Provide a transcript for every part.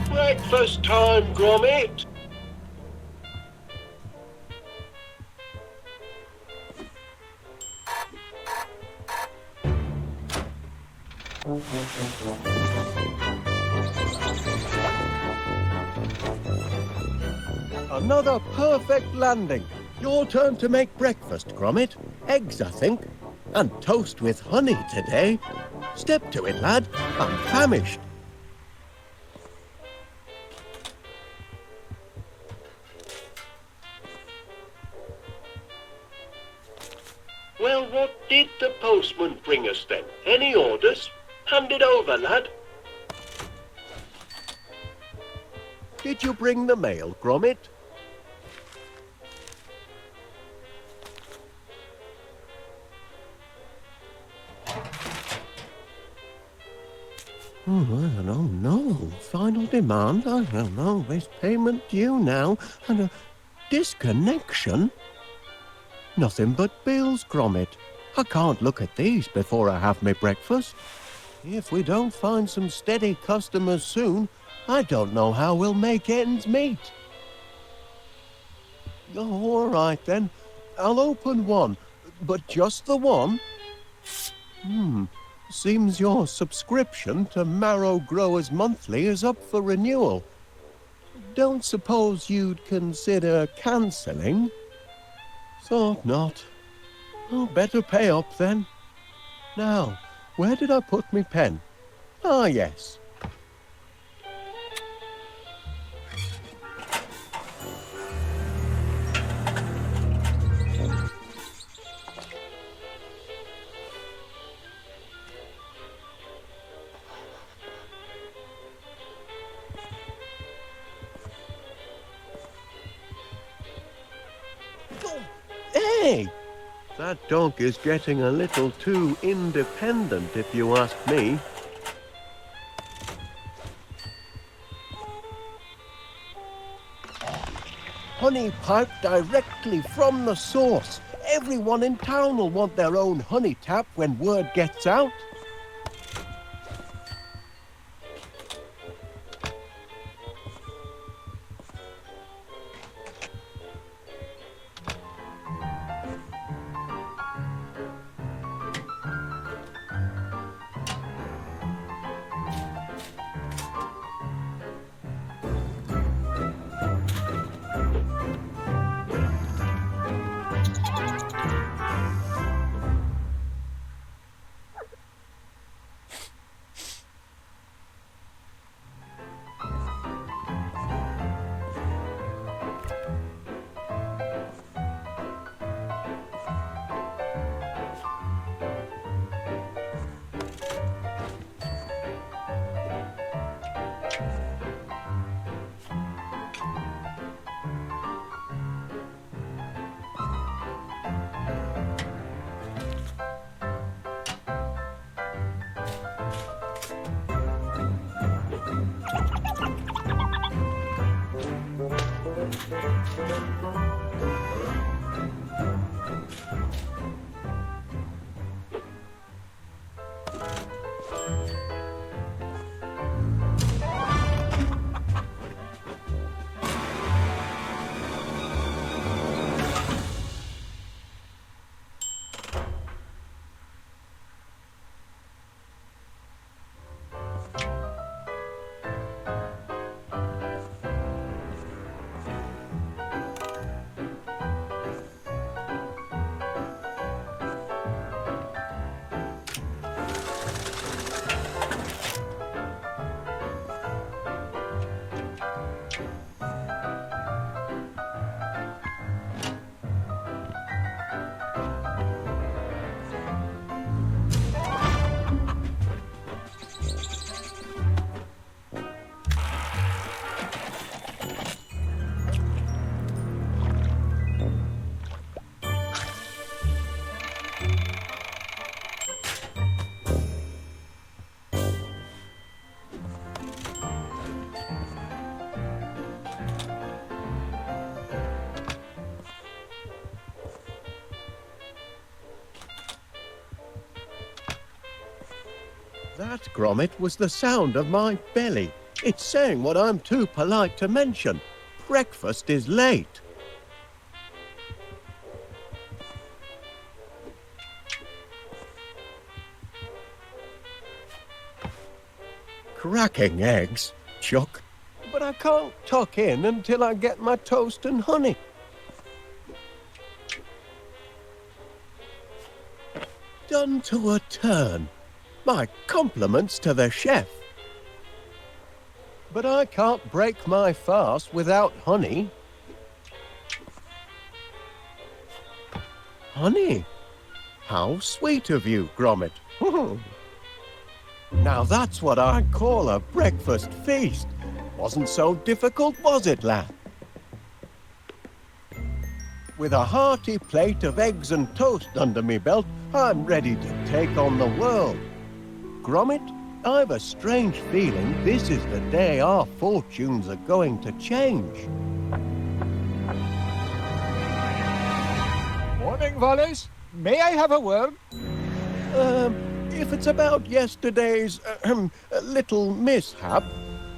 Breakfast time, Gromit. Another perfect landing. Your turn to make breakfast, Gromit. Eggs, I think. And toast with honey today. Step to it, lad. I'm famished. Well, what did the postman bring us then? Any orders? Hand it over, lad. Did you bring the mail, Gromit? Oh, no. Final demand? I don't know. There's payment due now. And a disconnection? Nothing but bills, Gromit. I can't look at these before I have my breakfast. If we don't find some steady customers soon, I don't know how we'll make ends meet. Oh, all right, then. I'll open one, but just the one. Seems your subscription to Marrow Growers Monthly is up for renewal. Don't suppose you'd consider cancelling? Thought not. Oh, better pay up then. Now, where did I put my pen? Ah, yes. Hey! That dog is getting a little too independent, if you ask me. Honey pipe directly from the source. Everyone in town will want their own honey tap when word gets out. That, Gromit, was the sound of my belly. It's saying what I'm too polite to mention. Breakfast is late. Cracking eggs, Chuck. But I can't tuck in until I get my toast and honey. Done to a turn. My compliments to the chef. But I can't break my fast without honey. Honey? How sweet of you, Gromit. Now that's what I call a breakfast feast. Wasn't so difficult, was it, lad? With a hearty plate of eggs and toast under me belt, I'm ready to take on the world. Gromit, I've a strange feeling this is the day our fortunes are going to change. Morning, Wallace. May I have a word? If it's about yesterday's little mishap...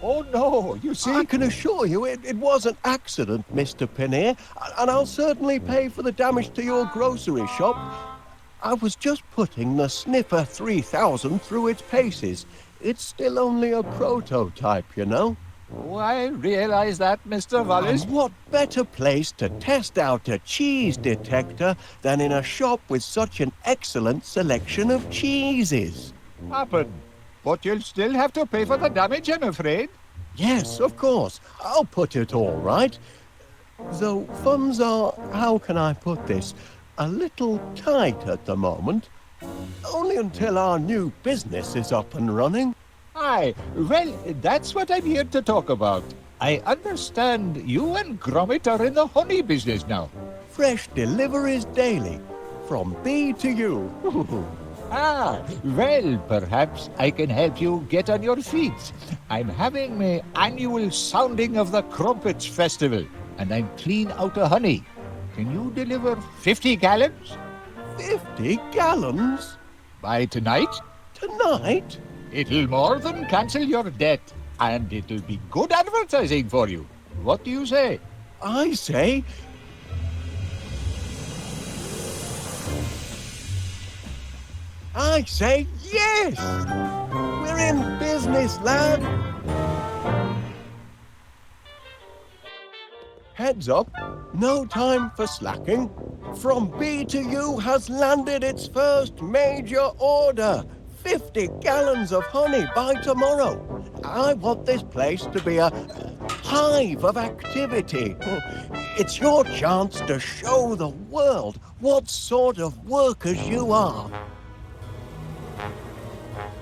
Oh, no, you see... I can assure you it was an accident, Mr. Pinnear, and I'll certainly pay for the damage to your grocery shop. I was just putting the Sniffer 3000 through its paces. It's still only a prototype, you know. Oh, I realize that, Mr. Wallace. And what better place to test out a cheese detector than in a shop with such an excellent selection of cheeses? Happen. But you'll still have to pay for the damage, I'm afraid. Yes, of course. I'll put it all right. Though funds are, how can I put this, a little tight at the moment. Only until our new business is up and running. Aye, well, that's what I'm here to talk about. I understand you and Gromit are in the honey business now. Fresh deliveries daily, from bee to you. Ah, well, perhaps I can help you get on your feet. I'm having my annual sounding of the Crumpets Festival, and I'm clean out of honey. Can you deliver 50 gallons? 50 gallons? By tonight? Tonight? It'll more than cancel your debt, and it'll be good advertising for you. What do you say? I say... yes! We're in business, lad! Heads up, no time for slacking. From B to U has landed its first major order. 50 gallons of honey by tomorrow. I want this place to be a hive of activity. It's your chance to show the world what sort of workers you are.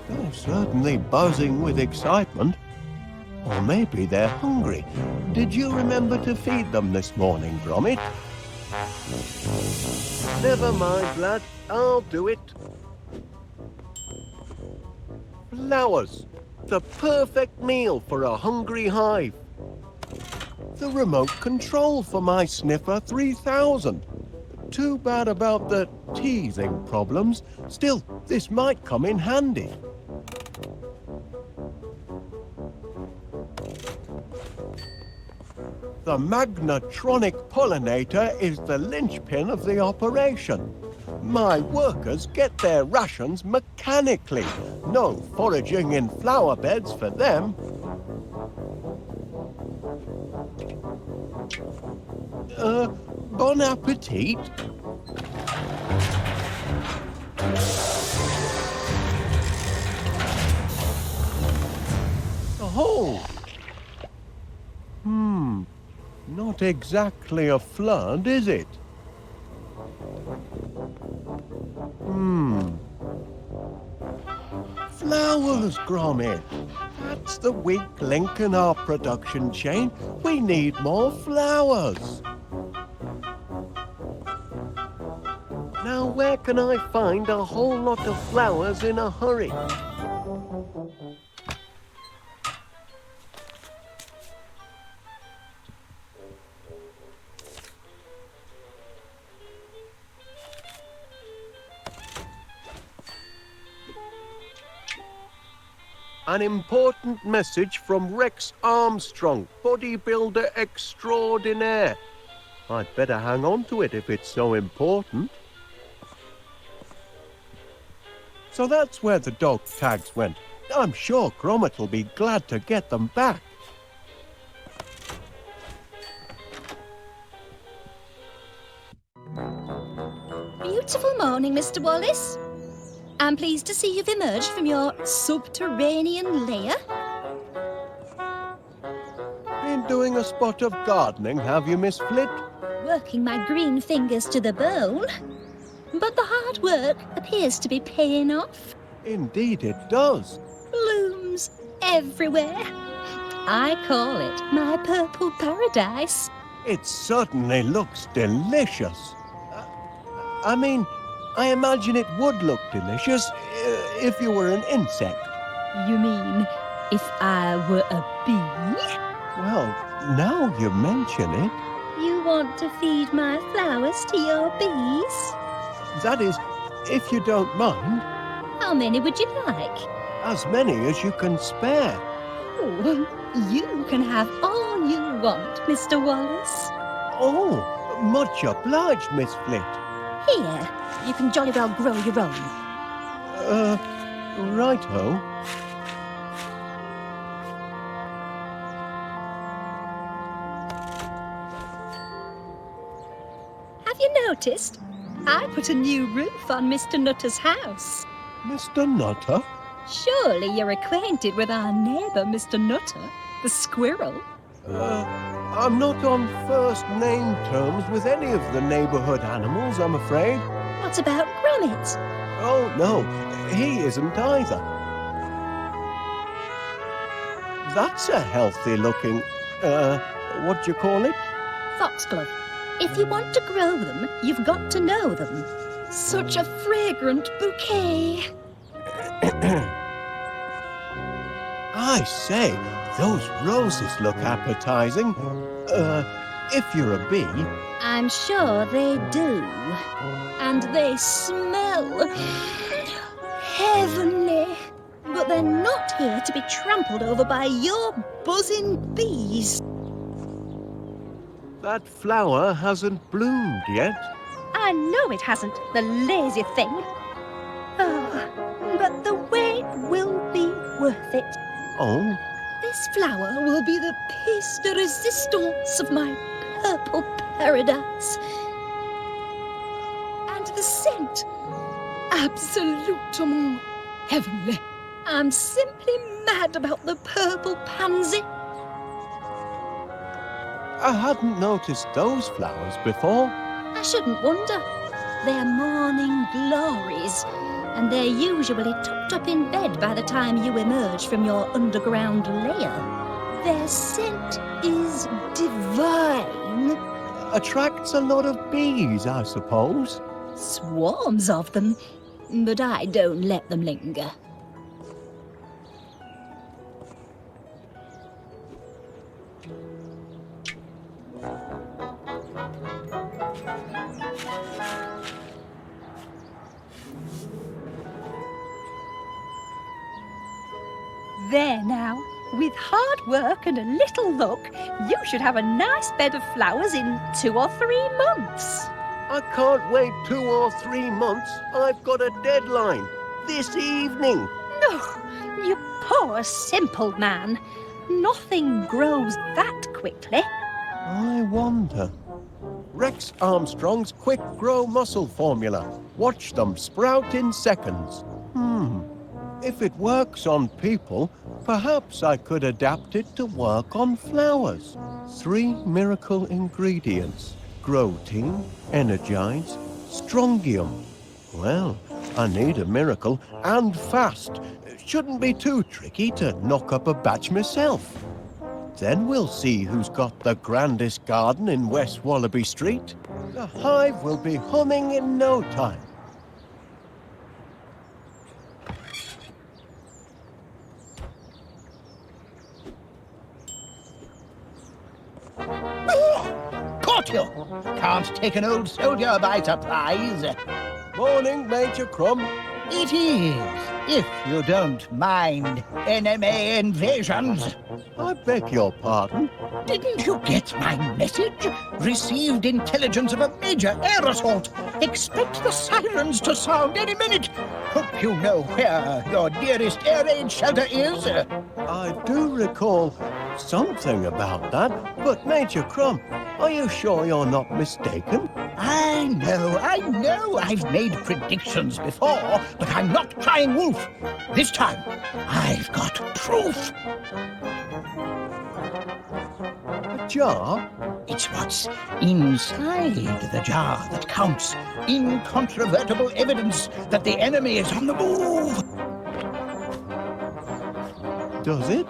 They're certainly buzzing with excitement. Or maybe they're hungry. Did you remember to feed them this morning, Gromit? Never mind, lad. I'll do it. Flowers. The perfect meal for a hungry hive. The remote control for my Sniffer 3000. Too bad about the teething problems. Still, this might come in handy. The magnetronic pollinator is the linchpin of the operation. My workers get their rations mechanically. No foraging in flower beds for them. Bon appetit. Oh! Not exactly a flood, is it? Flowers, Gromit. That's the weak link in our production chain. We need more flowers. Now, where can I find a whole lot of flowers in a hurry? An important message from Rex Armstrong, bodybuilder extraordinaire. I'd better hang on to it if it's so important. So that's where the dog tags went. I'm sure Gromit will be glad to get them back. Beautiful morning, Mr. Wallace. I'm pleased to see you've emerged from your subterranean lair. Been doing a spot of gardening, have you, Miss Flit? Working my green fingers to the bone. But the hard work appears to be paying off. Indeed it does. Blooms everywhere. I call it my purple paradise. It certainly looks delicious. I mean, I imagine it would look delicious if you were an insect. You mean if I were a bee? Well, now you mention it. You want to feed my flowers to your bees? That is, if you don't mind, How many would you like? as many as you can spare. Oh, you can have all you want, Mr. Wallace. Oh, much obliged, Miss Flit. Here, you can jolly well grow your own. Righto. Have you noticed? I put a new roof on Mr. Nutter's house. Mr. Nutter? Surely you're acquainted with our neighbour, Mr. Nutter, the squirrel. I'm not on first name terms with any of the neighborhood animals, I'm afraid. What about Gromit? Oh, no, he isn't either. That's a healthy-looking, what do you call it? Foxglove. If you want to grow them, you've got to know them. Such a fragrant bouquet. I say, those roses look appetizing. If you're a bee... I'm sure they do. And they smell heavenly. But they're not here to be trampled over by your buzzing bees. That flower hasn't bloomed yet. I know it hasn't, the lazy thing. Oh, but the wait will be worth it. Oh? This flower will be the piece de resistance of my purple paradise. And the scent, absolutement heavenly. I'm simply mad about the purple pansy. I hadn't noticed those flowers before. I shouldn't wonder. They're morning glories, and they're usually tucked up in bed by the time you emerge from your underground lair. Their scent is divine. Attracts a lot of bees, I suppose. Swarms of them, but I don't let them linger. There now, with hard work and a little luck, you should have a nice bed of flowers in 2 or 3 months. I can't wait 2 or 3 months. I've got a deadline. This evening. Oh, you poor, simple man. Nothing grows that quickly. I wonder. Rex Armstrong's Quick Grow Muscle Formula. Watch them sprout in seconds. If it works on people, perhaps I could adapt it to work on flowers. 3 miracle ingredients. Grow-team, energize, strongium. Well, I need a miracle, and fast. Shouldn't be too tricky to knock up a batch myself. Then we'll see who's got the grandest garden in West Wallaby Street. The hive will be humming in no time. Caught you! Can't take an old soldier by surprise. Morning, Major Crumb. It is, if you don't mind enemy invasions. I beg your pardon. Didn't you get my message? Received intelligence of a major air assault. Expect the sirens to sound any minute. Hope you know where your nearest air raid shelter is. I do recall something about that, but Major Crumb, are you sure you're not mistaken? I know. I've made predictions before, but I'm not crying wolf. This time, I've got proof. A jar? It's what's inside the jar that counts. Incontrovertible evidence that the enemy is on the move. Does it?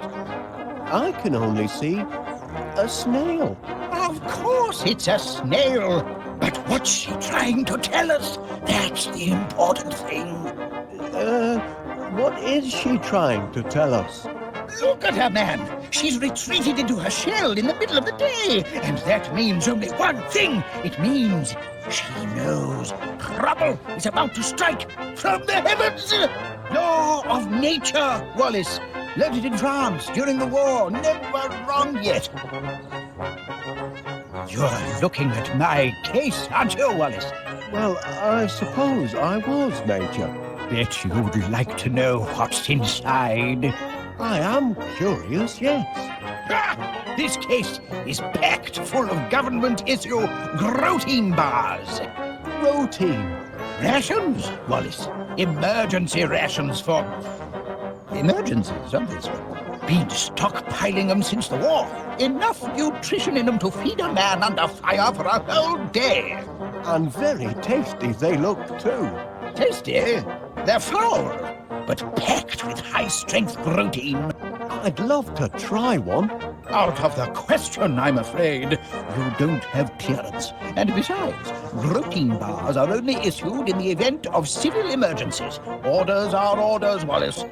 I can only see a snail. Of course it's a snail. But what's she trying to tell us? That's the important thing. What is she trying to tell us? Look at her, man. She's retreated into her shell in the middle of the day. And that means only one thing. It means she knows trouble is about to strike from the heavens. Law of nature, Wallace. Learned it in France during the war. Never wrong yet. You're looking at my case, aren't you, Wallace? Well, I suppose I was, Major. Bet you'd like to know what's inside. I am curious, yes. Ha! This case is packed full of government-issue protein bars. Protein? Rations, Wallace. Emergency rations for emergencies, obviously. Been stockpiling them since the war. Enough nutrition in them to feed a man under fire for a whole day. And very tasty they look, too. Tasty? They're foul, but packed with high-strength protein. I'd love to try one. Out of the question, I'm afraid. You don't have clearance. And besides, protein bars are only issued in the event of civil emergencies. Orders are orders, Wallace.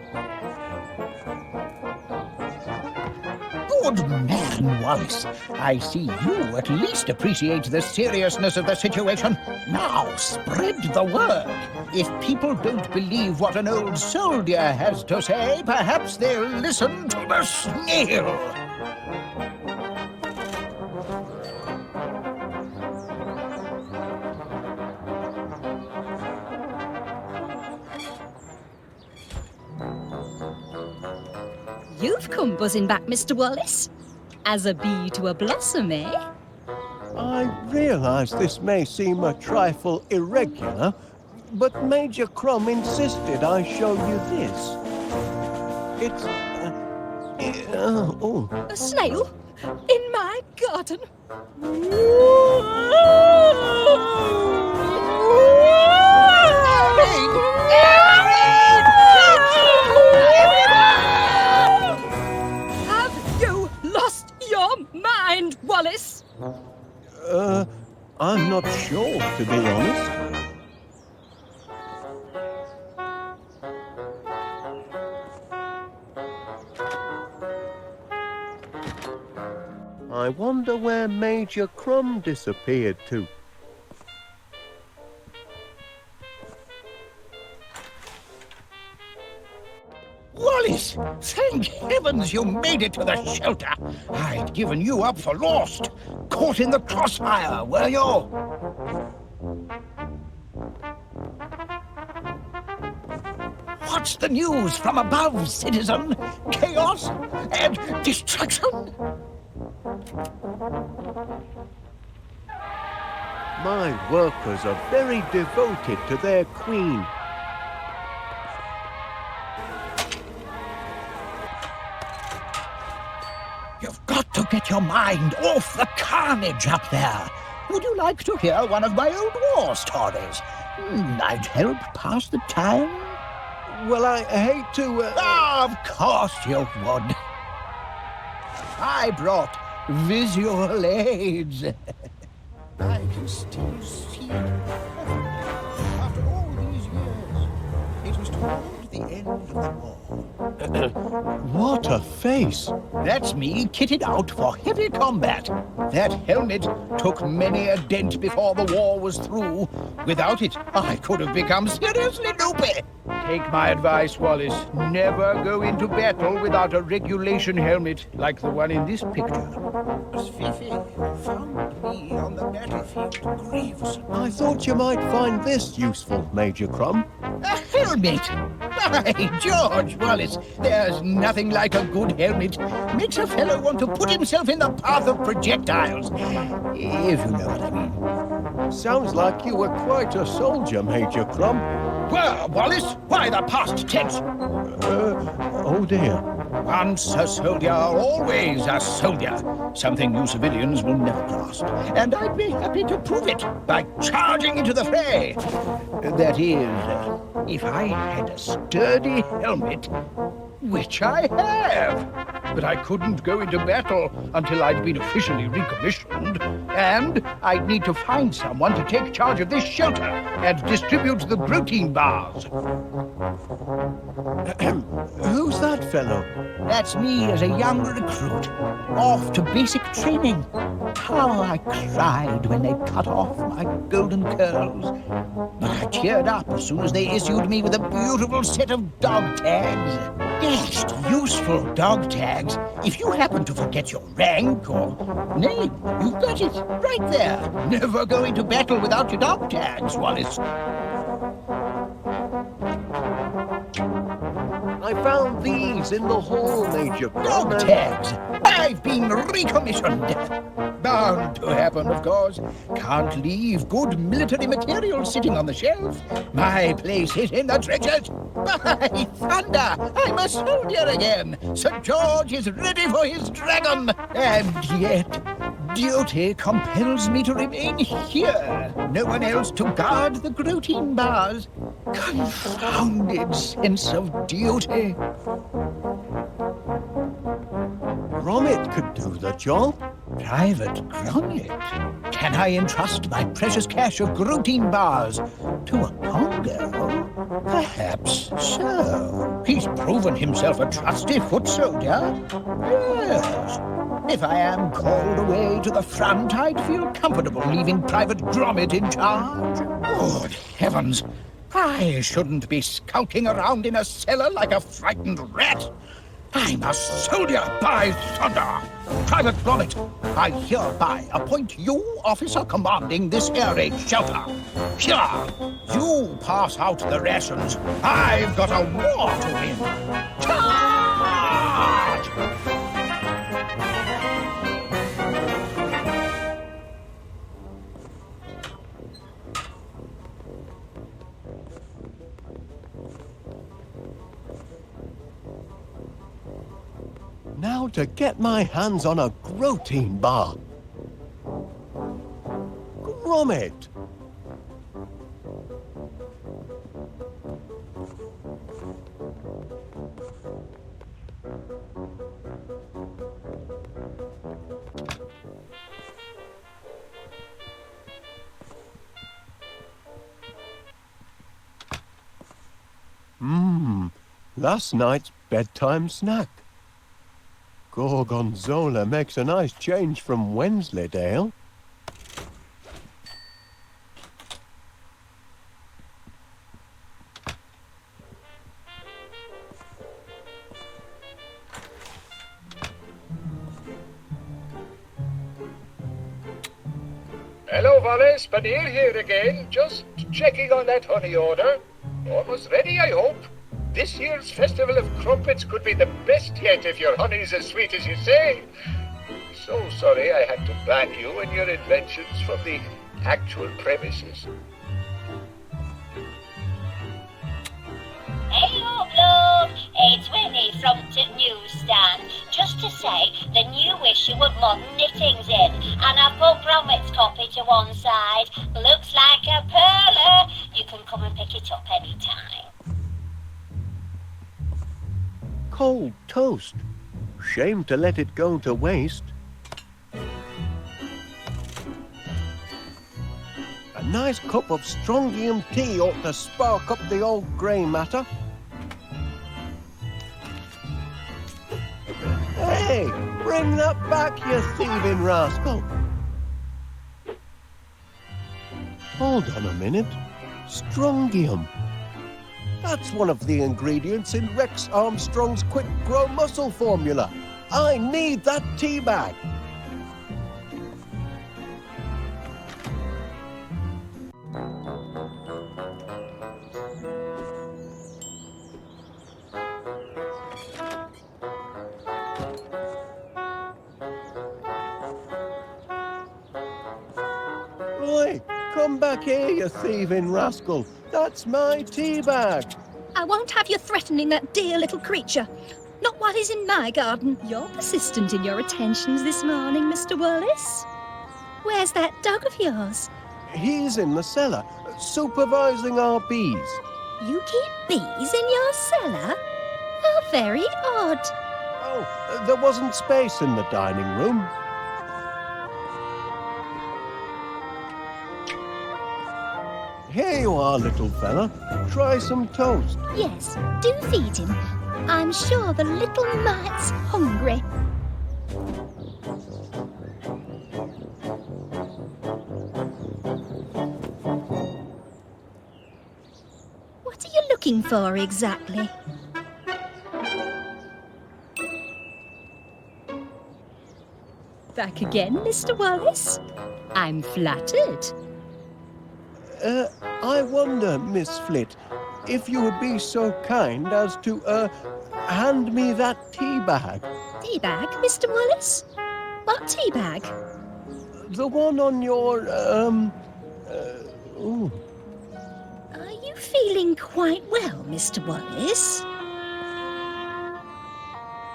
Good man, Wallace. I see you at least appreciate the seriousness of the situation. Now, spread the word. If people don't believe what an old soldier has to say, perhaps they'll listen to the snail. You've come buzzing back, Mr. Wallace. As a bee to a blossom, eh? I realise this may seem a trifle irregular, but Major Crumb insisted I show you this. It's... oh. A snail? In my garden? Have you lost your mind, Wallace? I'm not sure, to be honest. I wonder where Major Crumb disappeared to. Wallace, thank heavens you made it to the shelter. I'd given you up for lost. Caught in the crossfire, were you? What's the news from above, citizen? Chaos and destruction? My workers are very devoted to their queen. You've got to get your mind off the carnage up there. Would you like to hear one of my old war stories? I'd help pass the time. Well, I hate to... Of course you would. I brought visual aids. I can still see it. After all these years, it was toward the end of the wall. What a face! That's me kitted out for heavy combat. That helmet took many a dent before the war was through. Without it, I could have become seriously loopy. Take my advice, Wallace. Never go into battle without a regulation helmet like the one in this picture. Fifi found me on the battlefield grievously. I thought you might find this useful, Major Crumb. A helmet! By George, Wallace, there's nothing like a good helmet. Makes a fellow want to put himself in the path of projectiles. If you know what I mean. Sounds like you were quite a soldier, Major Crumb. Well, Wallace, why the past tense? Oh dear. Once a soldier, always a soldier. Something you civilians will never grasp. And I'd be happy to prove it by charging into the fray. That is, if I had a sturdy helmet, which I have. But I couldn't go into battle until I'd been officially recommissioned. And I'd need to find someone to take charge of this shelter and distribute the protein bars. Who's that fellow? That's me as a young recruit, off to basic training. How I cried when they cut off my golden curls. But I cheered up as soon as they issued me with a beautiful set of dog tags. Yes, useful dog tags. If you happen to forget your rank or name, you've got it right there. Never go into battle without your dog tags, Wallace. I found these in the hall, Major Crumb. Dog tags! I've been recommissioned. Bound to happen, of course. Can't leave good military material sitting on the shelf. My place is in the trenches. By thunder, I'm a soldier again. St. George is ready for his dragon. And yet, duty compels me to remain here. No one else to guard the protein bars. Confounded sense of duty. Gromit could do the job. Private Gromit? Can I entrust my precious cache of protein bars to a Pongo? Perhaps so. He's proven himself a trusty foot soldier. Yes. If I am called away to the front, I'd feel comfortable leaving Private Gromit in charge. Good heavens! I shouldn't be skulking around in a cellar like a frightened rat. I'm a soldier, by thunder! Private Gromit, I hereby appoint you officer commanding this air raid shelter. Here, you pass out the rations. I've got a war to win. Charge! Now to get my hands on a protein bar. Gromit! Last night's bedtime snack. Gorgonzola makes a nice change from Wensleydale. Hello, Wallace. Paneer here again. Just checking on that honey order. Almost ready, I hope. This year's Festival of Crumpets could be the best yet if your honey's as sweet as you say. So sorry I had to ban you and your inventions from the actual premises. Hello, love. It's Winnie from the newsstand. Just to say, the new issue of Modern Knitting's in, and I've put Gromit's copy to one side. Looks like a perler. You can come and pick it up anytime. Cold toast. Shame to let it go to waste. A nice cup of strontium tea ought to spark up the old grey matter. Bring that back, you thieving rascal! Hold on a minute. Strongium. That's one of the ingredients in Rex Armstrong's Quick Grow Muscle formula. I need that tea bag. Oi, come back here, you thieving rascal. That's my tea bag. I won't have you threatening that dear little creature. Not while he's in my garden. You're persistent in your attentions this morning, Mr. Wallace. Where's that dog of yours? He's in the cellar, supervising our bees. You keep bees in your cellar? How very odd. Oh, there wasn't space in the dining room. Here you are, little fella. Try some toast. Yes, do feed him. I'm sure the little mite's hungry. What are you looking for exactly? Back again, Mr. Wallace? I'm flattered. I wonder, Miss Flit, if you would be so kind as to, hand me that tea bag. Tea bag, Mr. Wallace? What tea bag? The one on your, ooh. Are you feeling quite well, Mr. Wallace?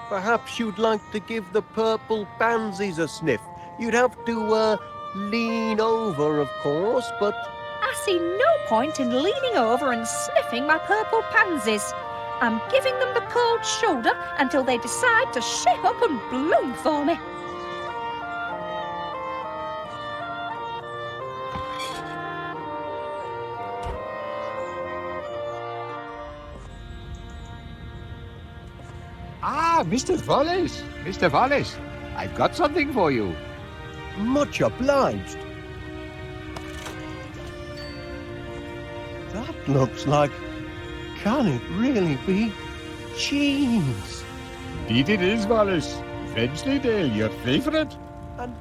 Perhaps you'd like to give the purple pansies a sniff. You'd have to, lean over, of course, but... I see no point in leaning over and sniffing my purple pansies. I'm giving them the cold shoulder until they decide to shape up and bloom for me. Ah, Mr. Wallace. Mr. Wallace, I've got something for you. Much obliged. That looks like... Can it really be cheese? Indeed it is, Wallace. Vensleydale, your favourite? And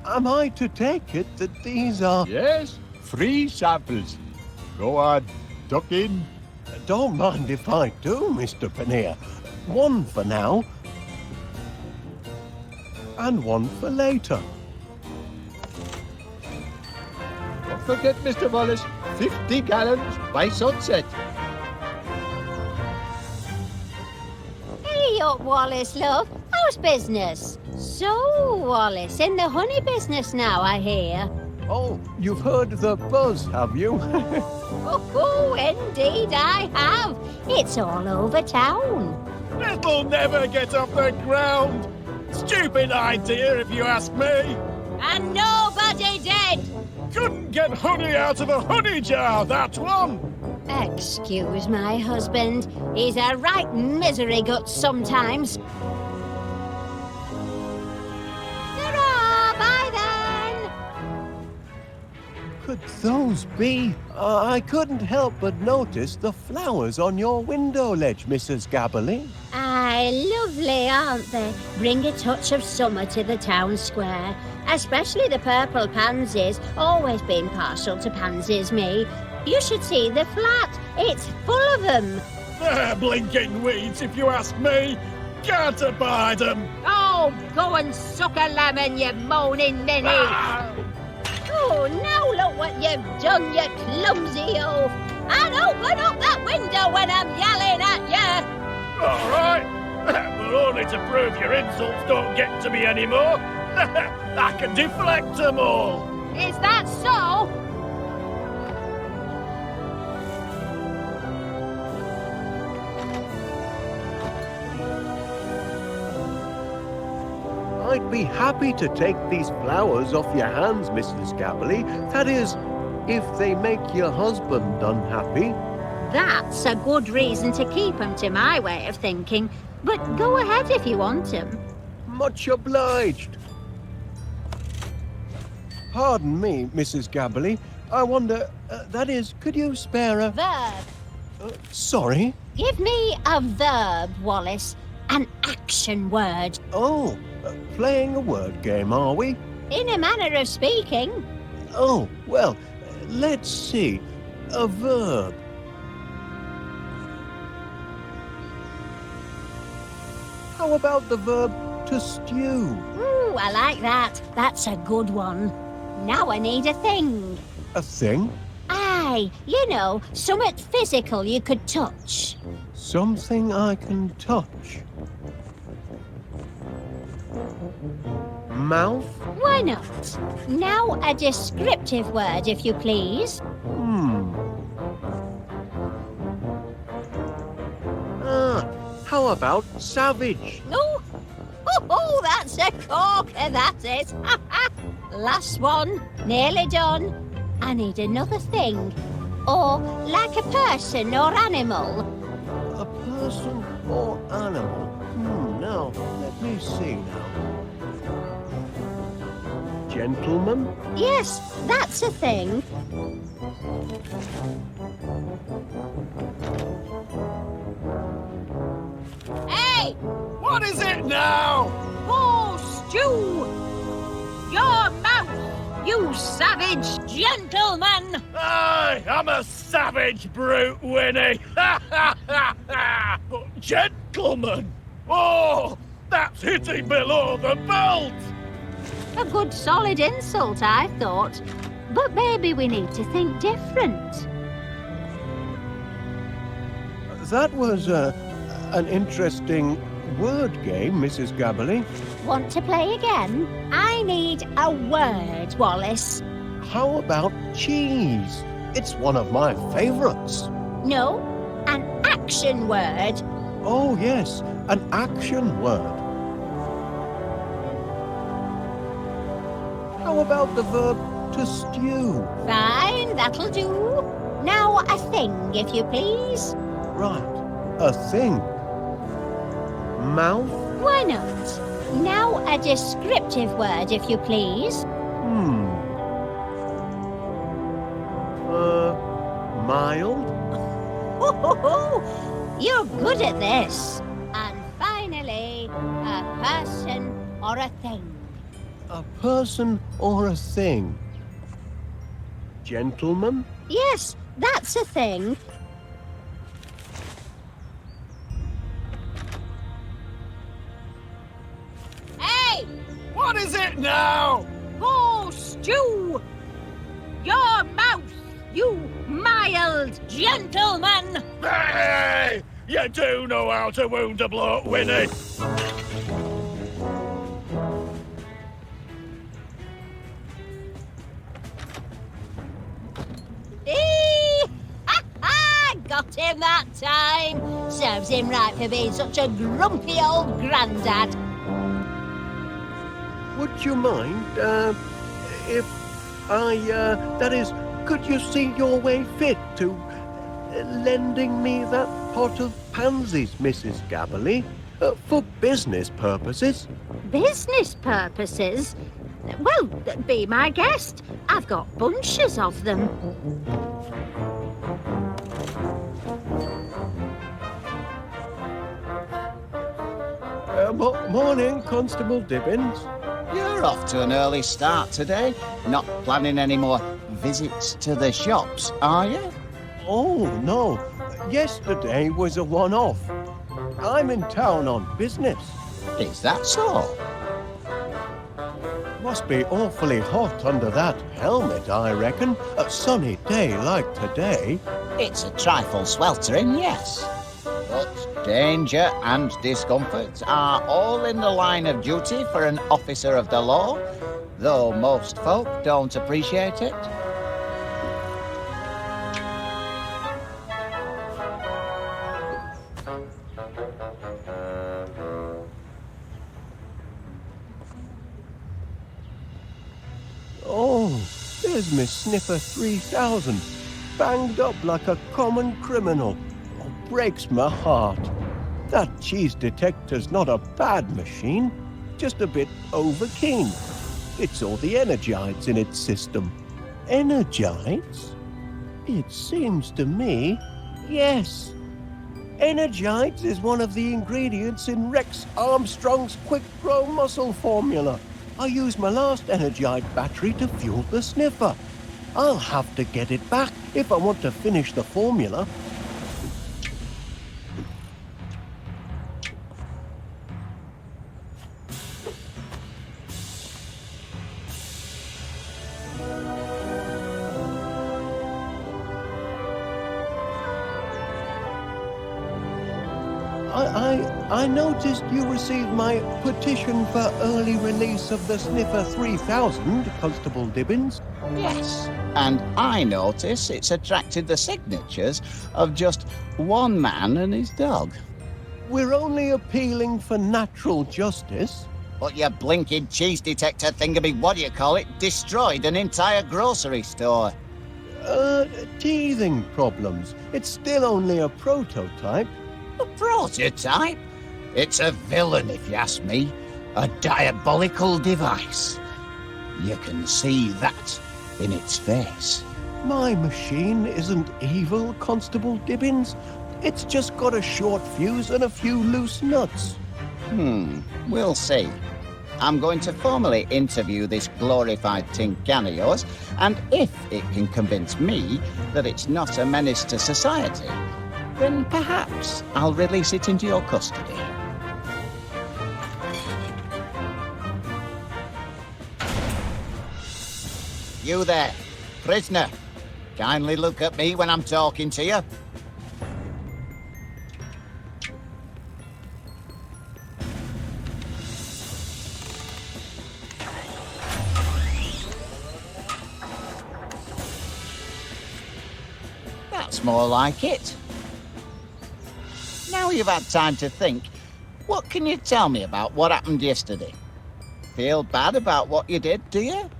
am I to take it that these are... Yes, free samples. Go on, duck in. Don't mind if I do, Mr. Paneer. One for now, and one for later. Don't forget, Mr. Wallace, 50 gallons by sunset. Hey up, Wallace, love. How's business? So, Wallace, in the honey business now, I hear. Oh, you've heard the buzz, have you? Oh, indeed I have. It's all over town. It'll never get off the ground. Stupid idea, if you ask me. And nobody did. Couldn't get honey out of a honey jar, that one. Excuse my husband. He's a right misery gut sometimes. Ta-ra, bye then. Could those be? I couldn't help but notice the flowers on your window ledge, Mrs. Gabberly. Aye, lovely, aren't they? Bring a touch of summer to the town square. Especially the purple pansies. Always been partial to pansies, me. You should see the flat. It's full of them. They're blinking weeds, if you ask me. Can't abide them. Oh, go and suck a lemon, you moaning ninny. Oh, now look what you've done, you clumsy oaf. And open up that window when I'm yelling at you. All right. But only to prove your insults don't get to me anymore. I can deflect them all. Is that so? I'd be happy to take these flowers off your hands, Mrs. Gabberly. That is, if they make your husband unhappy. That's a good reason to keep 'em, to my way of thinking. But go ahead if you want 'em. Much obliged. Pardon me, Mrs. Gabberly. I wonder, that is, could you spare a... Verb. Sorry? Give me a verb, Wallace. An action word. Oh, playing a word game, are we? In a manner of speaking. Oh, well, let's see. A verb. How about the verb to stew? Ooh, I like that. That's a good one. Now I need a thing. A thing? Aye, you know, something physical you could touch. Something I can touch. Mouth? Why not? Now a descriptive word, if you please. How about savage? Oh, that's a corker, that is. Last one, nearly done. I need another thing. Or like a person or animal. A person or animal? Now, let me see now. Gentleman? Yes, that's a thing. Hey! What is it now? Oh, stew! Your mouth, you savage gentleman! Aye, I'm a savage brute, Winnie. But gentleman? Oh, that's hitting below the belt. A good solid insult, I thought. But maybe we need to think different. That was an interesting word game, Mrs. Gabberly. Want to play again? I need a word, Wallace. How about cheese? It's one of my favorites. No, an action word. Oh, yes, an action word. How about the verb to stew? Fine, that'll do. Now a thing, if you please. Right, a thing. Mouth? Why not? Now a descriptive word, if you please. Mild? You're good at this. And finally, a person or a thing. A person or a thing? Gentleman? Yes, that's a thing. Hey! What is it now? Oh, stew! Your mouth, you mild gentleman! Hey! You do know how to wound a bloke, Winnie. Got him that time. Serves him right for being such a grumpy old grandad. Would you mind, if I, that is, could you see your way fit to lending me that pot of pansies, Mrs. Gabberly, for business purposes? Business purposes? Well, be my guest. I've got bunches of them. Morning, Constable Dibbins. You're off to an early start today. Not planning any more visits to the shops, are you? Oh, no. Yesterday was a one-off. I'm in town on business. Is that so? Must be awfully hot under that helmet, I reckon. A sunny day like today. It's a trifle sweltering, yes. But danger and discomfort are all in the line of duty for an officer of the law, though most folk don't appreciate it. Oh, there's Miss Sniffer 3000, banged up like a common criminal. Oh, breaks my heart. That cheese detector's not a bad machine. just a bit overkeen. It's all the energites in its system. Energites? It seems to me, yes. Energites is one of the ingredients in Rex Armstrong's quick-grow muscle formula. I used my last Energite battery to fuel the sniffer. I'll have to get it back if I want to finish the formula. I noticed you received my petition for early release of the Sniffer 3000, Constable Dibbins. Yes, and I notice it's attracted the signatures of just one man and his dog. We're only appealing for natural justice. But your blinking cheese detector thingamy, what do you call it, destroyed an entire grocery store. Teething problems. It's still only a prototype. A prototype? It's a villain, if you ask me. A diabolical device. You can see that in its face. My machine isn't evil, Constable Dibbins. It's just got a short fuse and a few loose nuts. We'll see. I'm going to formally interview this glorified tin can of yours, and if it can convince me that it's not a menace to society, then perhaps I'll release it into your custody. You there, prisoner. Kindly look at me when I'm talking to you. That's more like it. Now you've had time to think, what can you tell me about what happened yesterday? Feel bad about what you did, do you?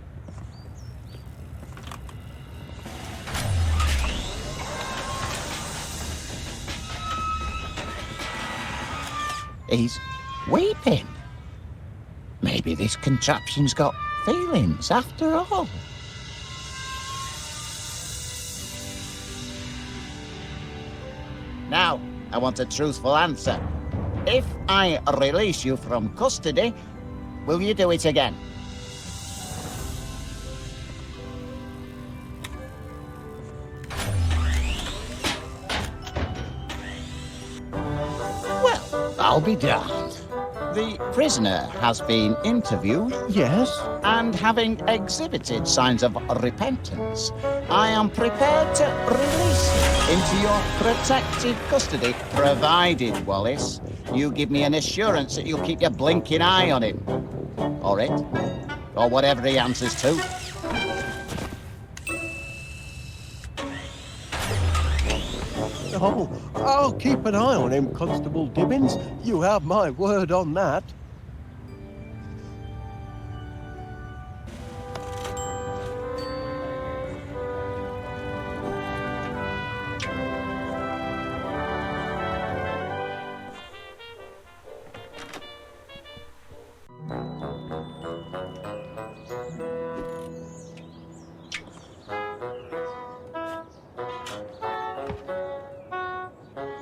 He's weeping. Maybe this contraption's got feelings after all. Now, I want a truthful answer. If I release you from custody, will you do it again? Well, I'll be darned. The prisoner has been interviewed. Yes? And having exhibited signs of repentance, I am prepared to release him into your protective custody, provided, Wallace, you give me an assurance that you'll keep your blinking eye on him. Or it. Or whatever he answers to. Oh, I'll keep an eye on him, Constable Dibbins. You have my word on that.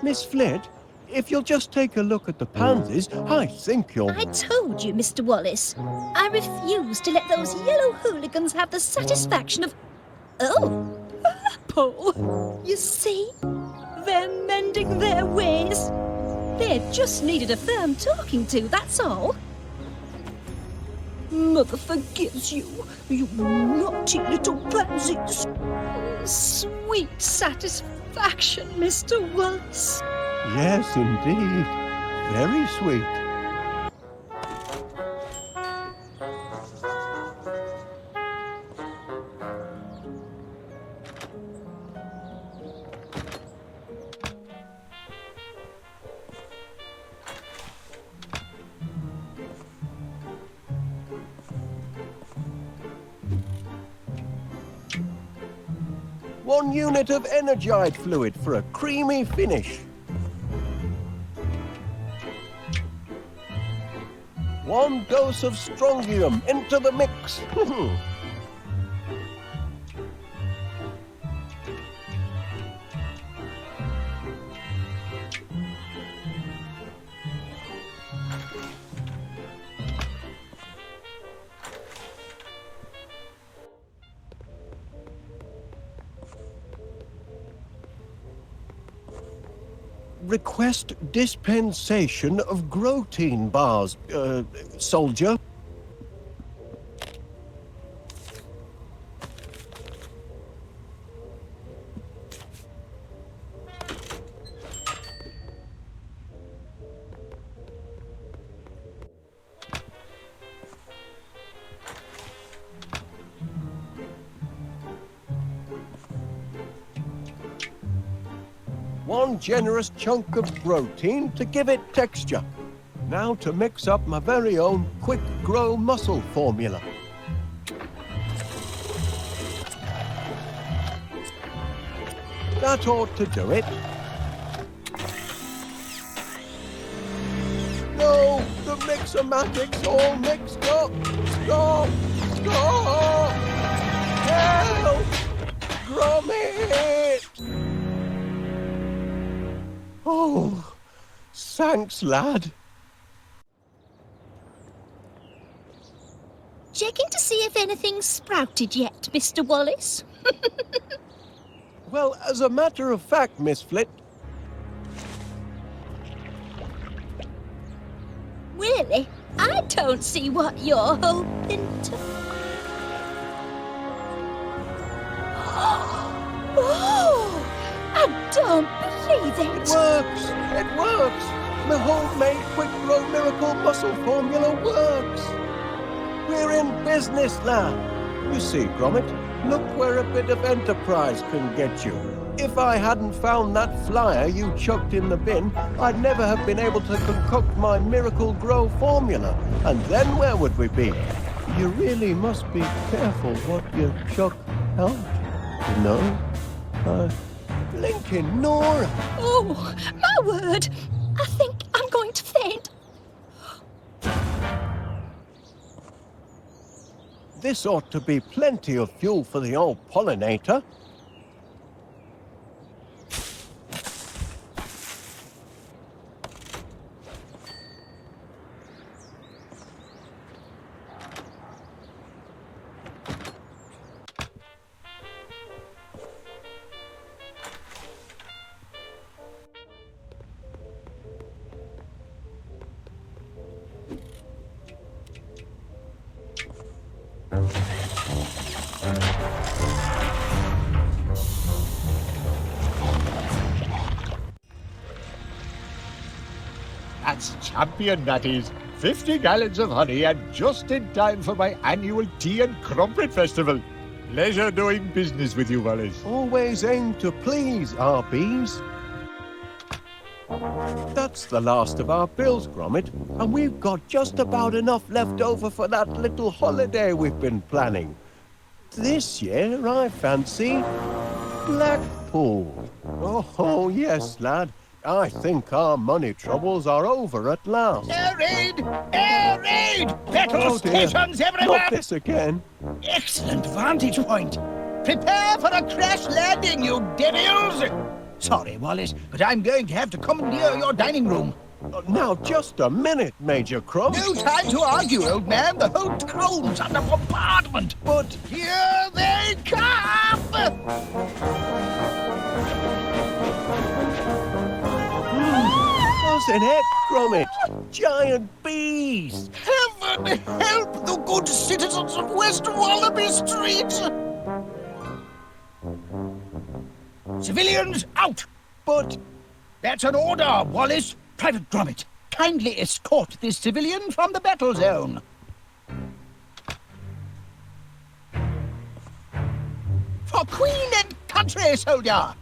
Miss Flint, if you'll just take a look at the pansies, I think you'll... I told you, Mr. Wallace. I refuse to let those yellow hooligans have the satisfaction of... Oh, purple. You see? They're mending their ways. They just needed a firm talking to, that's all. Mother forgives you, you naughty little pansies. Sweet satisfaction, Mr. Wallace. Yes, indeed. Very sweet. One unit of energite fluid for a creamy finish. 1 dose of strongium into the mix. Request dispensation of protein bars, soldier. One generous chunk of protein to give it texture. Now to mix up my very own quick grow muscle formula. That ought to do it. No, the mixomatic's all mixed up. Stop! Stop! Help! Gromit! Oh, thanks, lad. Checking to see if anything's sprouted yet, Mr. Wallace. Well, as a matter of fact, Miss Flit. Really? I don't see what you're hoping to... Oh! I don't believe it! It works! It works! My homemade quick grow miracle muscle formula works! We're in business, lad. You see, Gromit, look where a bit of enterprise can get you. If I hadn't found that flyer you chucked in the bin, I'd never have been able to concoct my miracle grow formula. And then where would we be? You really must be careful what you chuck out, you know? Blinking Nora! Oh, my word! I think I'm going to faint. This ought to be plenty of fuel for the old pollinator. That's champion, that is. 50 gallons of honey and just in time for my annual tea and crumpet festival. Pleasure doing business with you, Wallace. Always aim to please our bees. That's the last of our bills, Gromit, and we've got just about enough left over for that little holiday we've been planning. This year, I fancy Blackpool. Oh, yes, lad. I think our money troubles are over at last. Air raid! Air raid! Petrol Oh, dear. stations everywhere! Not this again. Excellent vantage point. Prepare for a crash landing, you devils! Sorry, Wallace, but I'm going to have to commandeer your dining room. Now, just a minute, Major Crumb. No time to argue, old man. The whole crone's under bombardment. But Here they come! wasn't it, Gromit? Giant bees! Heaven help the good citizens of West Wallaby Street! Civilians, out! But That's an order, Wallace. Private Gromit, kindly escort this civilian from the battle zone. For Queen and country, soldier!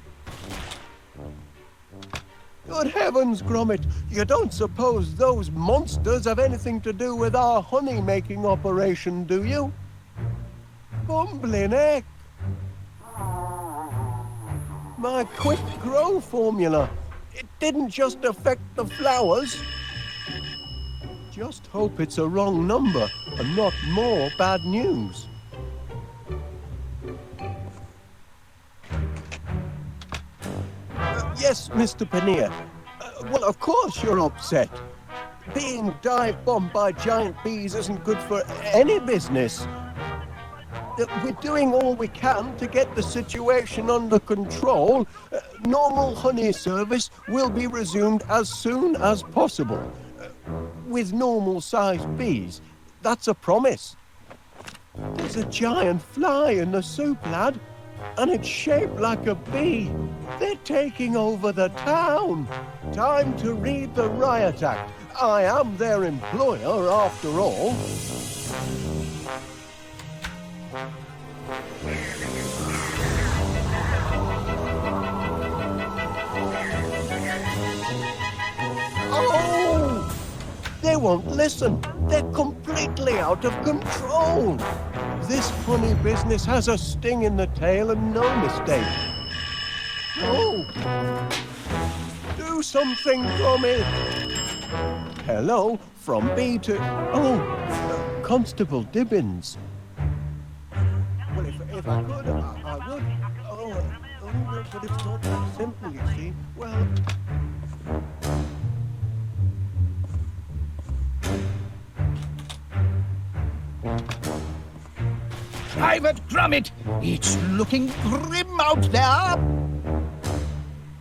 good heavens, Gromit, you don't suppose those monsters have anything to do with our honey-making operation, do you? Bumbling heck! My quick grow formula. It didn't just affect the flowers. just hope it's a wrong number and not more bad news. Yes, Mr. Paneer. Well, of course you're upset. Being dive-bombed by giant bees isn't good for any business. We're doing all we can to get the situation under control. Normal honey service will be resumed as soon as possible. With normal-sized bees. That's a promise. There's a giant fly in the soup, lad. And it's shaped like a bee. They're taking over the town. Time to read the riot act. I am their employer, after all. Oh! They won't listen. They're completely out of control. This honey business has a sting in the tail and no mistake. Oh! Do something, Gromit! Hello, from B to... Oh, Constable Dibbins. Well, if I could, I would. Oh, but it's not that simple, you see. Well... Private Gromit, it's looking grim out there.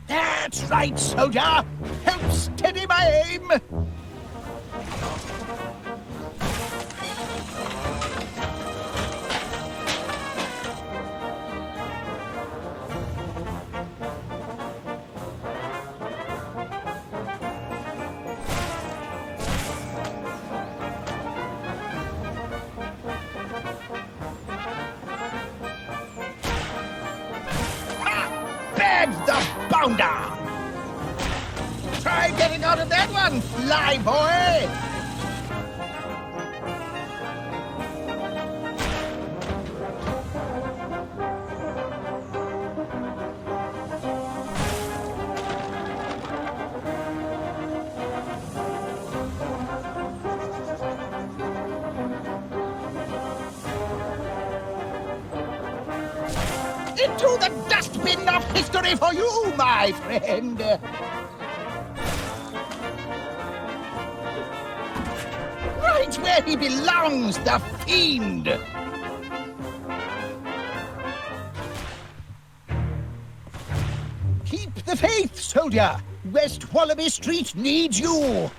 That's right, soldier. Help steady my aim. The bounder! Try getting out of that one, fly boy! Into the dustbin of history for you, my friend! Right where he belongs, the fiend! Keep the faith, soldier! West Wallaby Street needs you!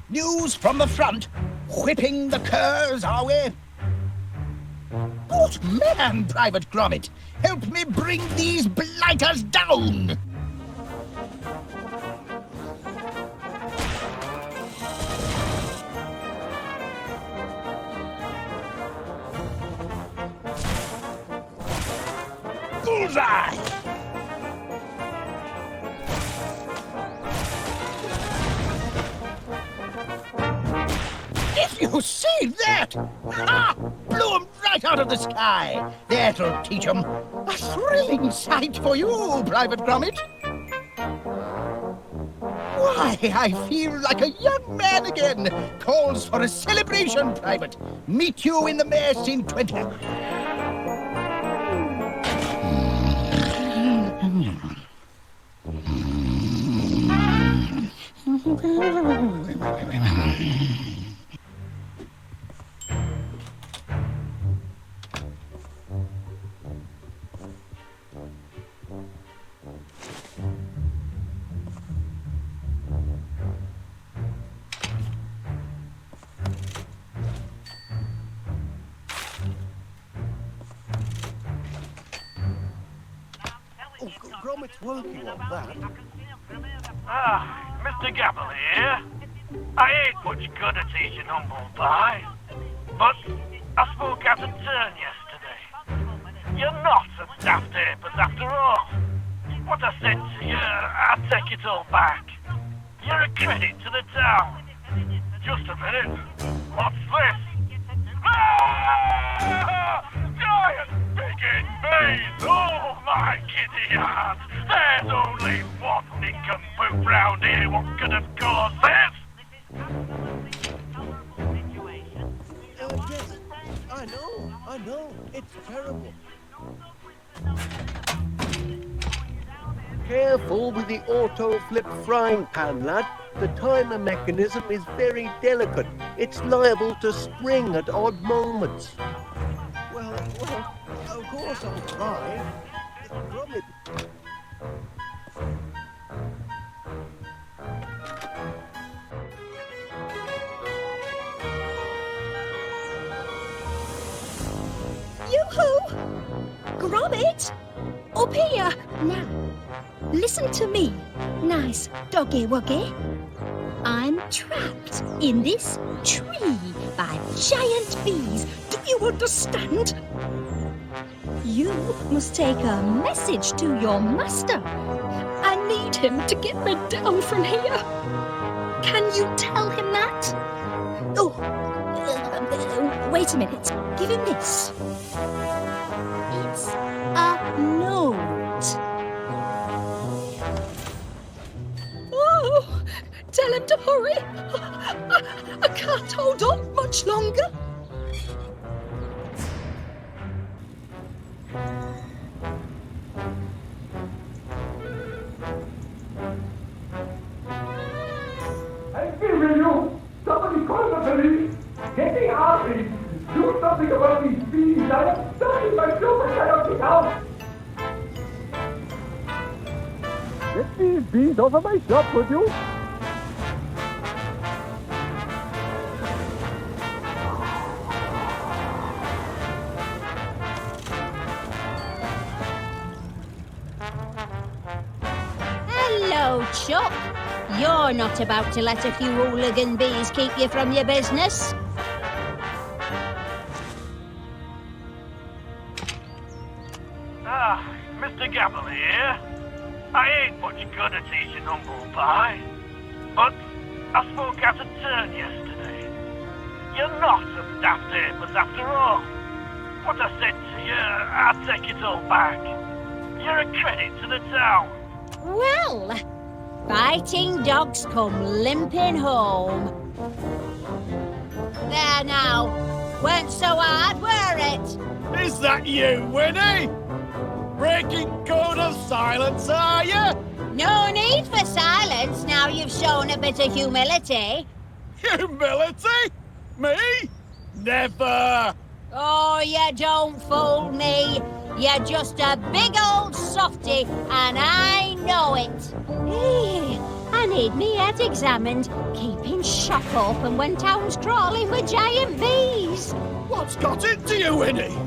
News from the front. Whipping the curs, are we? Good man, Private Gromit. Help me bring these blighters down. Bullseye! If you see that! Ha! Blew him right out of the sky! That'll teach him. A thrilling sight for you, Private Gromit. Why, I feel like a young man again. Calls for a celebration, Private. Meet you in the mess in 20. Gromit's working on that. Mr. Gabble here. I ain't much good at eating humble pie, but I spoke out of turn yesterday. You're not a daft apers after all. What I said to you, I take it all back. You're a credit to the town. Just a minute. What's this? Giant biggin bees! Oh my giddy heart! There's only one nincompoop round here what could have caused this! Yes, I know, it's terrible. Careful with the auto-flip frying pan, lad. The timer mechanism is very delicate. It's liable to spring at odd moments. Well, of course I'll try. Gromit. Yoo-hoo! Gromit! Up here! Now, listen to me. Nice doggy-wuggy. I'm trapped in this tree by giant bees. Do you understand? You must take a message to your master. I need him to get me down from here. Can you tell him that? Oh, wait a minute. Give him this. It's a note. Oh, tell him to hurry. I can't hold on much longer. I'm giving you! Somebody call the police! Get the army! Do something about these bees! I am stuck in my super chaotic house! Get these bees off of my shop, would you? Hello, Chuck. You're not about to let a few hooligan bees keep you from your business. Mr. Gabble here. I ain't much good at eating humble pie, but I spoke out of turn yesterday. You're not a daft apers after all. What I said to you, I take it all back. You're a credit to the town. Well, fighting dogs come limping home. There now. Weren't so hard, were it? Is that you, Winnie? Breaking code of silence, are you? No need for silence now you've shown a bit of humility. Humility? Me? Never! Oh, you don't fool me. You're just a big old softy, and I know it. I need me head examined, keeping shop open when town's crawling with giant bees. What's got into you, Winnie?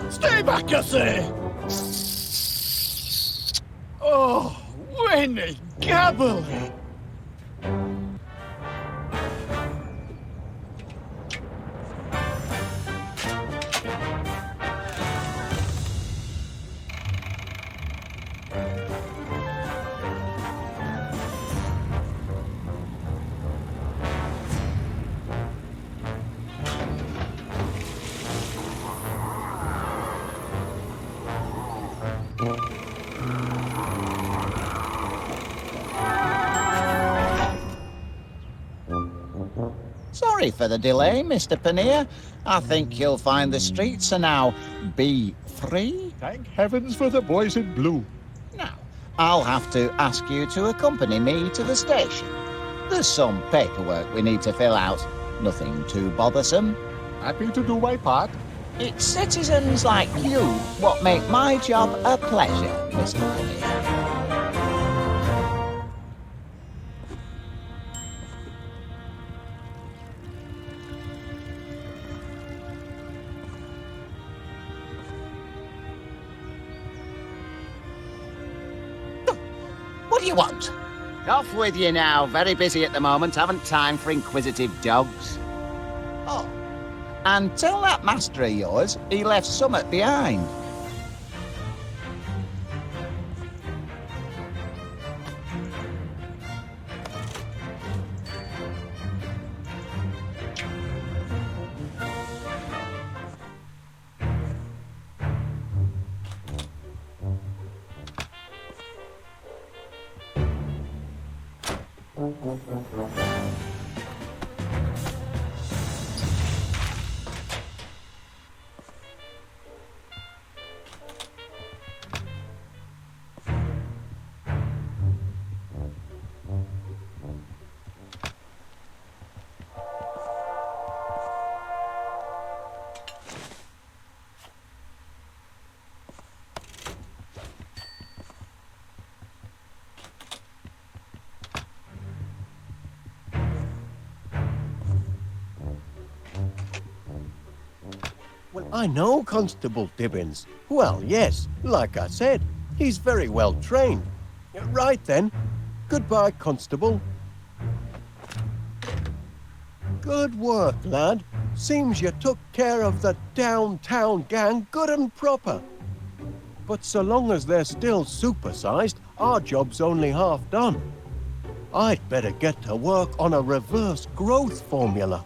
Stay back, I say! Oh, Winnie Gabble! sorry for the delay, Mr. Paneer. I think you'll find the streets are now bee-free. Thank heavens for the boys in blue. Now, I'll have to ask you to accompany me to the station. There's some paperwork we need to fill out. Nothing too bothersome. Happy to do my part. It's citizens like you what make my job a pleasure, Mr. Paneer. What do you want? Off with you now. Very busy at the moment. Haven't time for inquisitive dogs. Oh, and tell that master of yours he left summit behind. Well, I know Constable Dibbins. Well, yes, like I said, he's very well trained. Right then. Goodbye, Constable. Good work, lad. Seems you took care of the downtown gang good and proper. But so long as they're still supersized, our job's only half done. I'd better get to work on a reverse growth formula.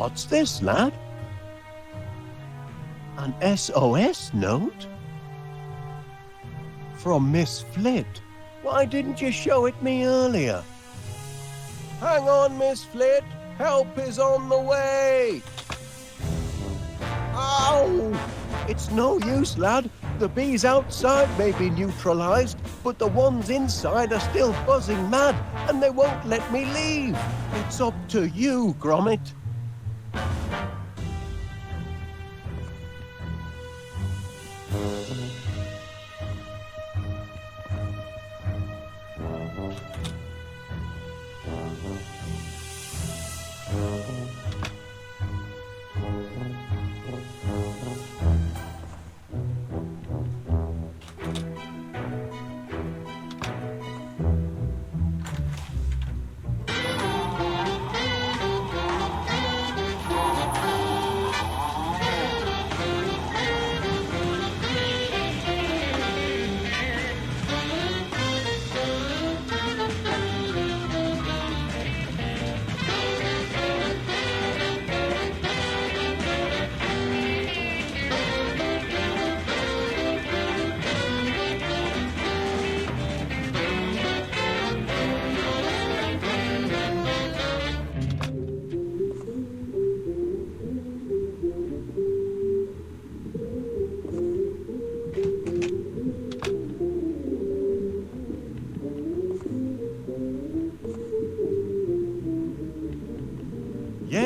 What's this, lad? An SOS note? From Miss Flit. Why didn't you show it me earlier? Hang on, Miss Flit. Help is on the way. Ow! It's no use, lad. The bees outside may be neutralized, but the ones inside are still buzzing mad, and they won't let me leave. It's up to you, Gromit.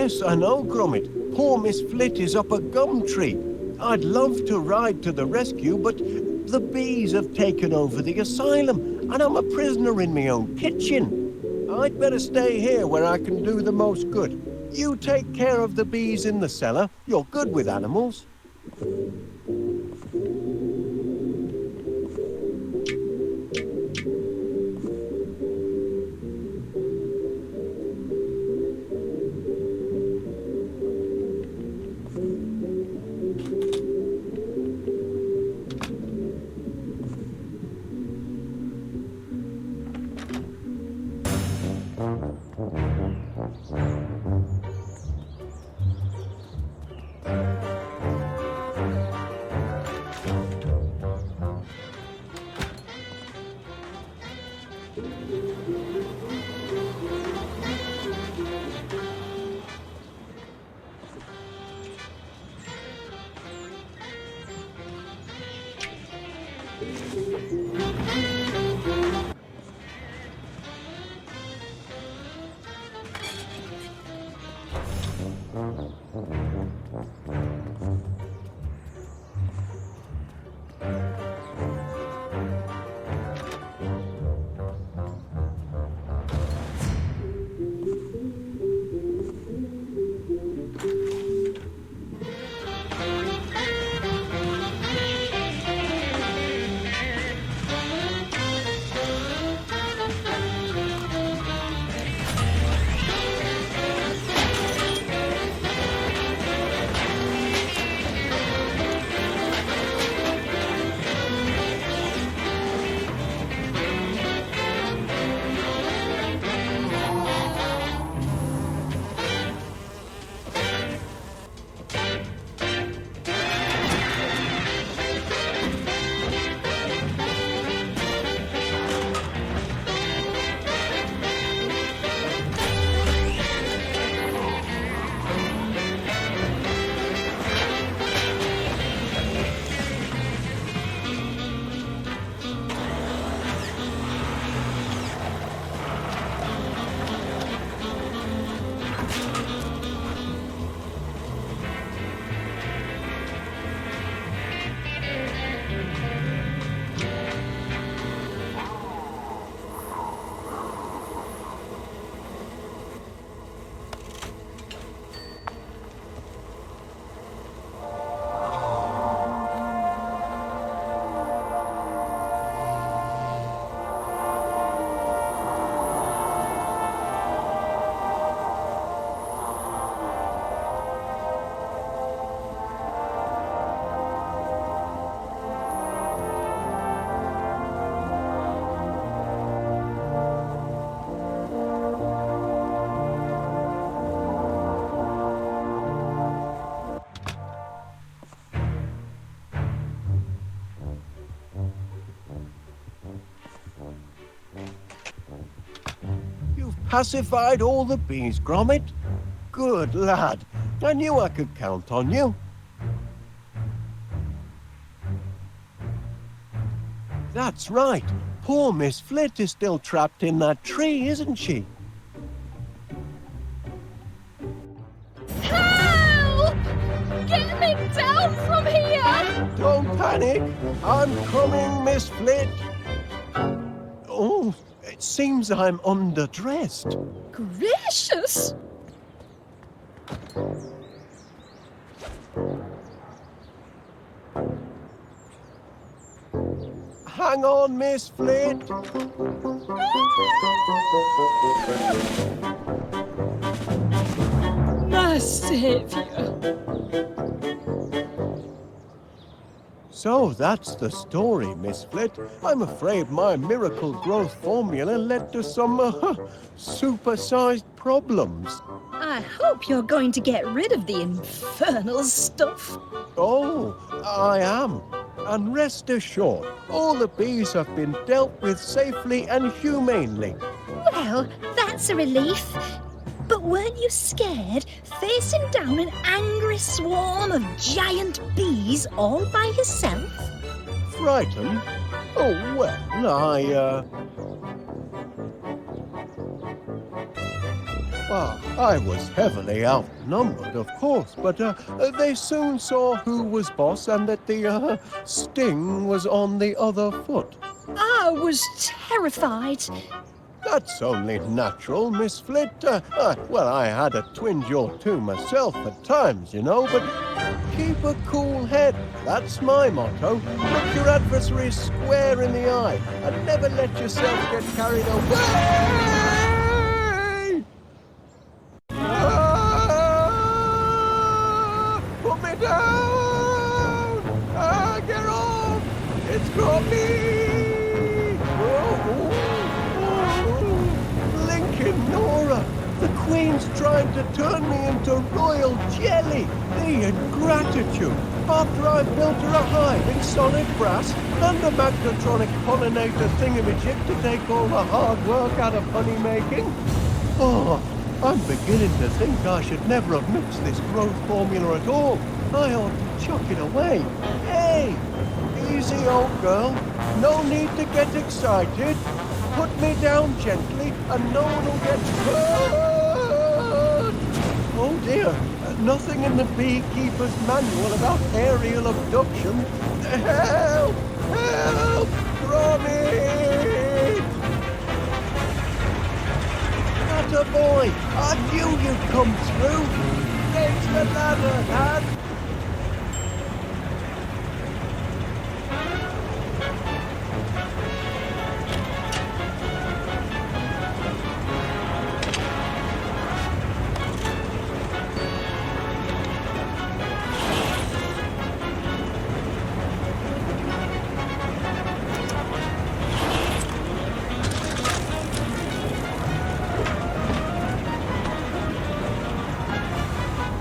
Yes, I know, Gromit. Poor Miss Flit is up a gum tree. I'd love to ride to the rescue, but the bees have taken over the asylum, and I'm a prisoner in my own kitchen. I'd better stay here where I can do the most good. You take care of the bees in the cellar. You're good with animals. Pacified all the bees, Gromit? Good lad. I knew I could count on you. That's right. Poor Miss Flit is still trapped in that tree, isn't she? Help! Get me down from here! Don't panic. I'm coming, Miss Flit. Oh, it seems I'm underdressed. Gracious! Hang on, Miss Flit. My saviour. So that's the story, Miss Flit. I'm afraid my miracle growth formula led to some supersized problems. I hope you're going to get rid of the infernal stuff. Oh, I am. And rest assured, all the bees have been dealt with safely and humanely. Well, that's a relief. But weren't you scared facing down an angry swarm of giant bees all by yourself? Frightened? Oh, well, Well, I was heavily outnumbered, of course, but they soon saw who was boss and that the sting was on the other foot. I was terrified. That's only natural, Miss Flit. Well, I had a twinge or two myself at times, you know, but keep a cool head. That's my motto. Look your adversary square in the eye and never let yourself get carried away. Put me down! Get off! It's Gromit! Lincoln Nora! The Queen's trying to turn me into royal jelly! The ingratitude! After I've built her a hive in solid brass and a magnetronic pollinator thingamajig to take all the hard work out of honey making. Oh, I'm beginning to think I should never have mixed this growth formula at all. I ought to chuck it away. Hey, easy, old girl. No need to get excited. Put me down gently and no one will get hurt. Oh dear, nothing in the beekeeper's manual about aerial abduction. Help! Help! Gromit! Atta boy! I knew you'd come through! Raise the ladder, lad!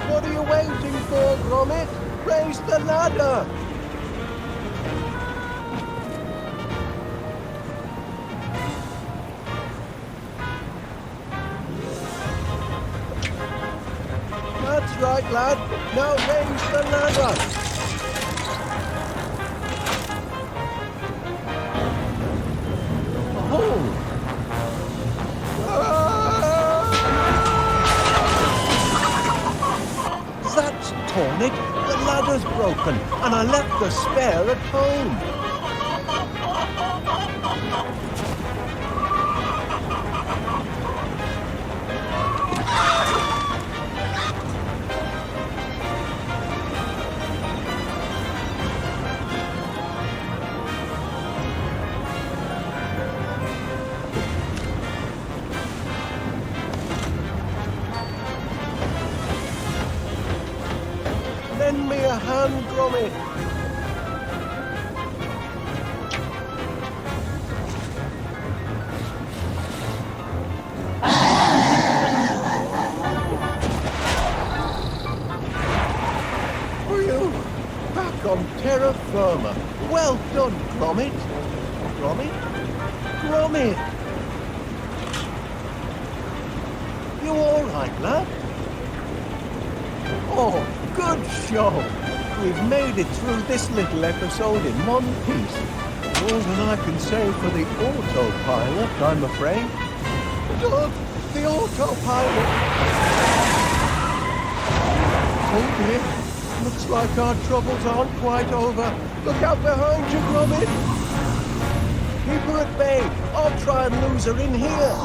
What are you waiting for, Gromit? Raise the ladder! That's right, lad. Now raise the ladder. Oh! That's torn it. The ladder's broken, and I left the spare at home. Lend me a hand, Gromit. Phew! Back on terra firma. Well done, Gromit. Gromit? Gromit! You all right, lad? Oh, good show! We've made it through this little episode in one piece. More than I can say for the autopilot, I'm afraid. Look, the autopilot! Oh dear, looks like our troubles aren't quite over. Look out behind you, Gromit! Keep her at bay. I'll try and lose her in here.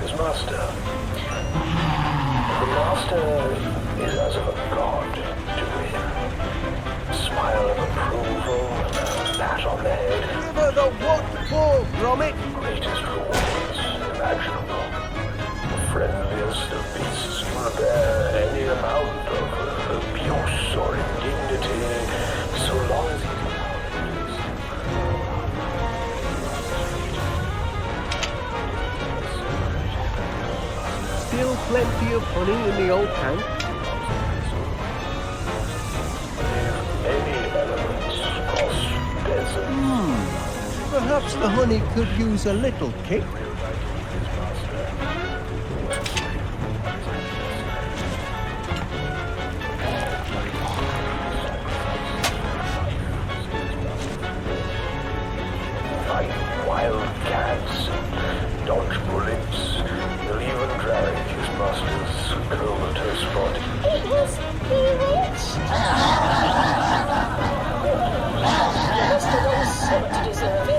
His master. The master is as of a god to him. Smile of approval and a pat on the head. Give her the what for, Gromit? Greatest rewards imaginable. The friendliest of beasts will bear any amount of abuse or indignity, so long as he Still plenty of honey in the old tank. Any elements cross desert. Perhaps the honey could use a little kick. Fight wildcats, dodge bullets. He'll even drag his master's comatose body. It was bewitched. You must have done something to deserve it.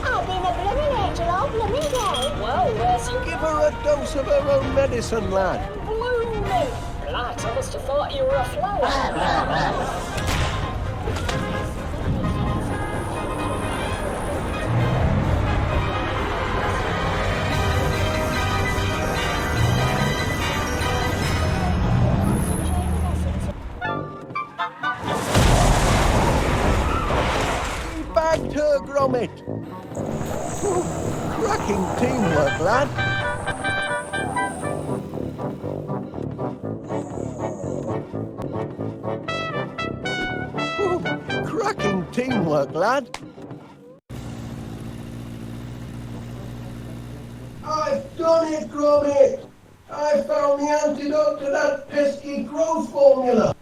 I've been a blooming angel all blooming day. Well, where's your Give her a dose of her own medicine, lad. blooming? Right, I must have thought you were a flower. He bagged her, Gromit. Ooh, cracking teamwork, lad. Ooh, cracking teamwork, lad. I've done it, Gromit. I found the antidote to that pesky growth formula.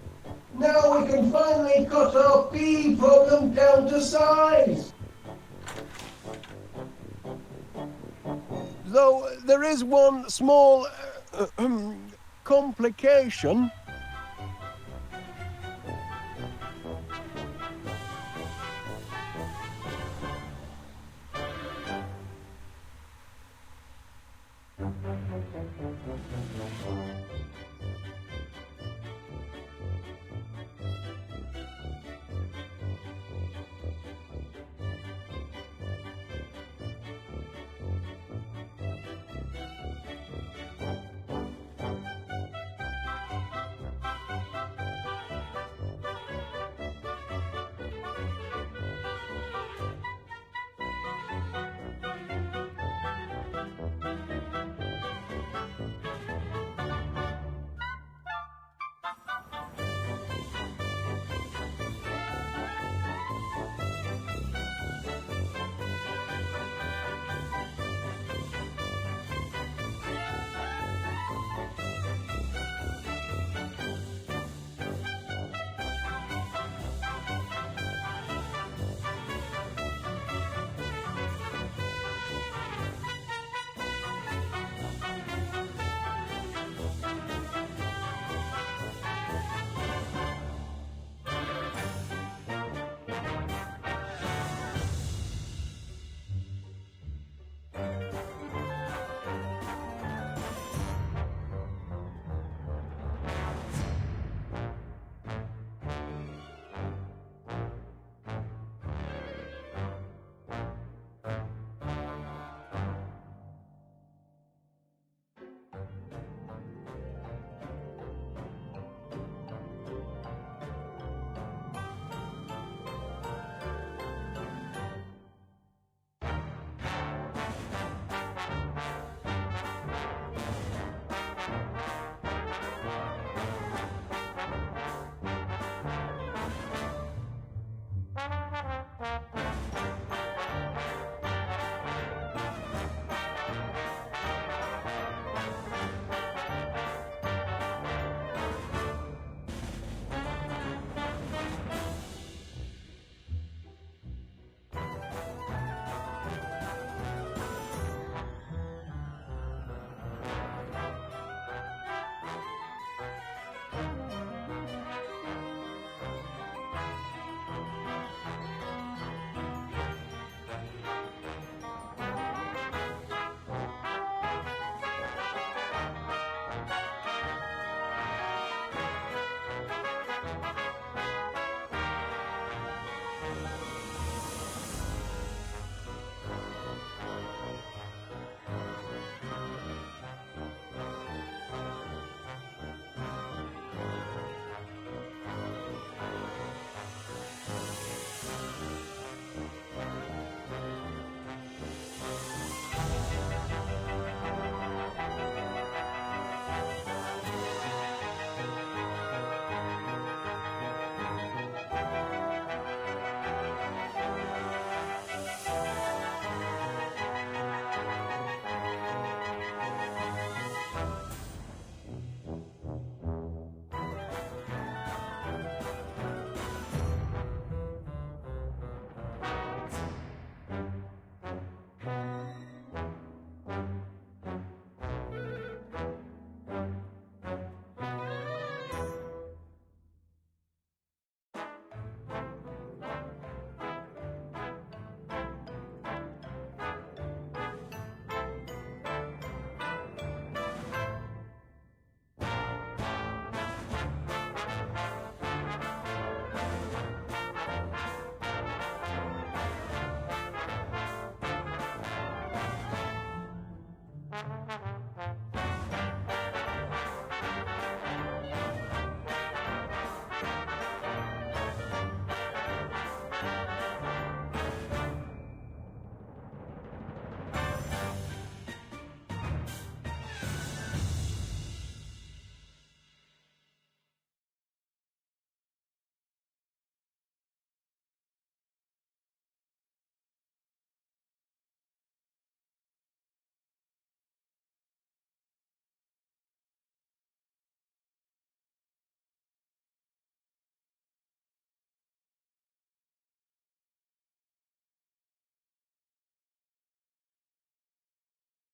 Now we can finally cut our bee problem down to size. Though there is one small complication.